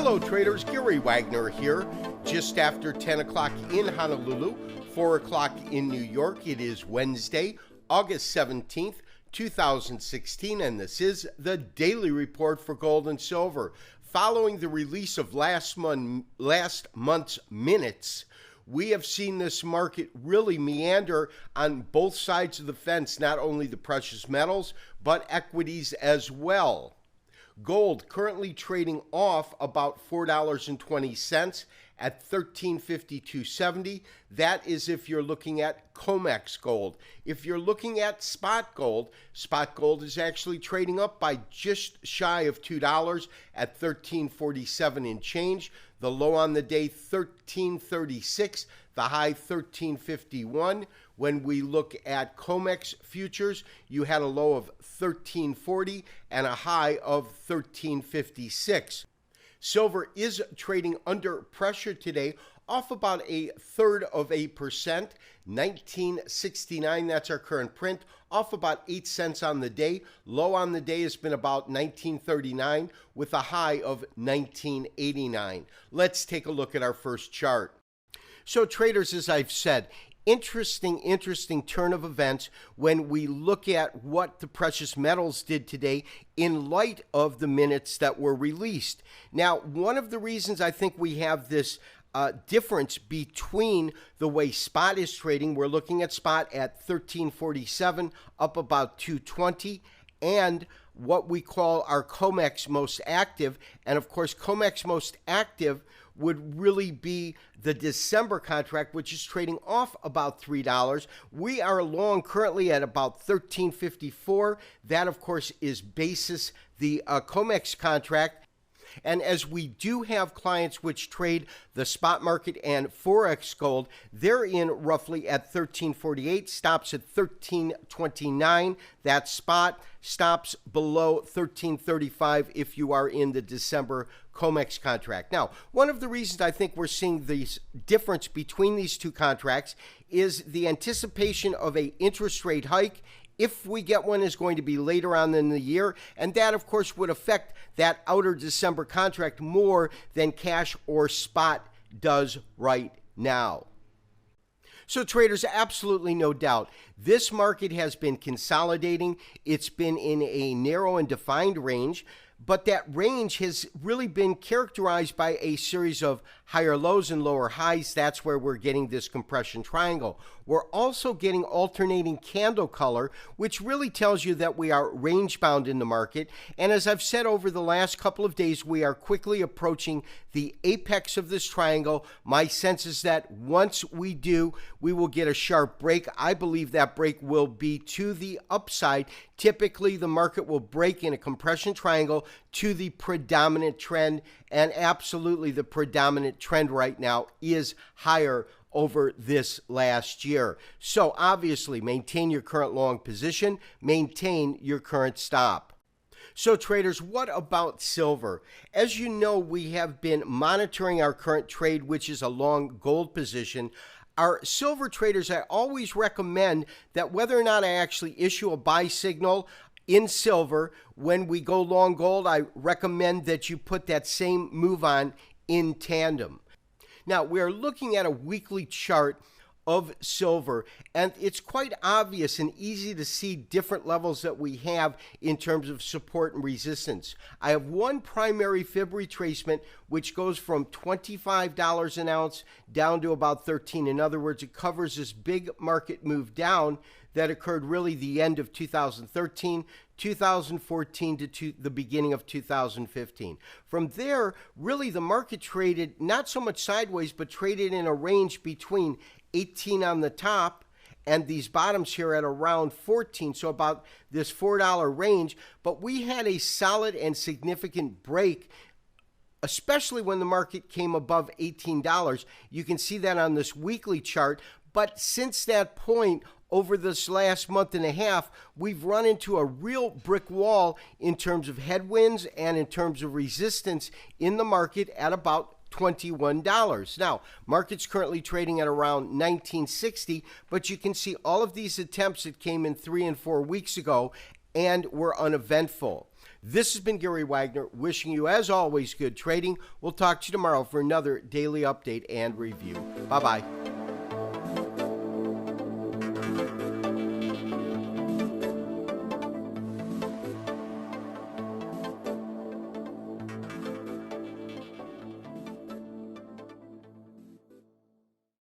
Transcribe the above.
Hello traders, Gary Wagner here, just after 10 o'clock in Honolulu, 4 o'clock in New York. It is Wednesday, August 17th, 2016, and this is the Daily Report for Gold and Silver. Following the release of last month's minutes, we have seen this market really meander on both sides of the fence, not only the precious metals, but equities as well. Gold currently trading off about $4.20 at $1352.70. That is if you're looking at COMEX gold. If you're looking at spot gold is actually trading up by just shy of $2 at $1347 and change. The low on the day, $1336, the high $1351. When we look at COMEX futures, you had a low of $1340 and a high of $1356. Silver is trading under pressure today, off about 1/3%, 1969, that's our current print, off about 8 cents on the day. Low on the day has been about 1939 with a high of 1989. Let's take a look at our first chart. So traders, as I've said, interesting turn of events when we look at what the precious metals did today in light of the minutes that were released. Now, one of the reasons I think we have this difference between the way spot is trading, we're looking at spot at $1347, up about $220, and what we call our COMEX most active. And of course, COMEX most active would really be the December contract, which is trading off about $3. We are long currently at about $1354. That, of course, is basis the COMEX contract. And as we do have clients which trade the spot market and Forex gold, they're in roughly at $1348, stops at $1329. That spot stops below $1335 if you are in the December COMEX contract. Now, one of the reasons I think we're seeing this difference between these two contracts is the anticipation of an interest rate hike. If we get one, is going to be later on in the year, and that, of course, would affect that outer December contract more than cash or spot does right now. So traders, absolutely no doubt, this market has been consolidating. It's been in a narrow and defined range, but that range has really been characterized by a series of higher lows and lower highs. That's where we're getting this compression triangle. We're also getting alternating candle color, which really tells you that we are range bound in the market. And as I've said over the last couple of days, we are quickly approaching the apex of this triangle. My sense is that once we do, we will get a sharp break. I believe that break will be to the upside. Typically, the market will break in a compression triangle to the predominant trend, and absolutely the predominant trend right now is higher over this last year. So obviously, maintain your current long position, maintain your current stop. So traders, what about silver? As you know, we have been monitoring our current trade, which is a long gold position. Our silver traders, I always recommend that whether or not I actually issue a buy signal in silver, when we go long gold, I recommend that you put that same move on in tandem. Now, we're looking at a weekly chart of silver, and it's quite obvious and easy to see different levels that we have in terms of support and resistance. I have one primary fib retracement which goes from $25 an ounce down to about $13. In other words, it covers this big market move down that occurred really the end of 2013, 2014 to the beginning of 2015. From there, really the market traded not so much sideways, but traded in a range between 18 on the top and these bottoms here at around 14, so about this $4 range. But we had a solid and significant break, especially when the market came above $18. You can see that on this weekly chart. But since that point, over this last month and a half, we've run into a real brick wall in terms of headwinds and in terms of resistance in the market at about $21. Now, market's currently trading at around $19.60, but you can see all of these attempts that came in 3 and 4 weeks ago and were uneventful. This has been Gary Wagner, wishing you, as always, good trading. We'll talk to you tomorrow for another daily update and review. Bye-bye.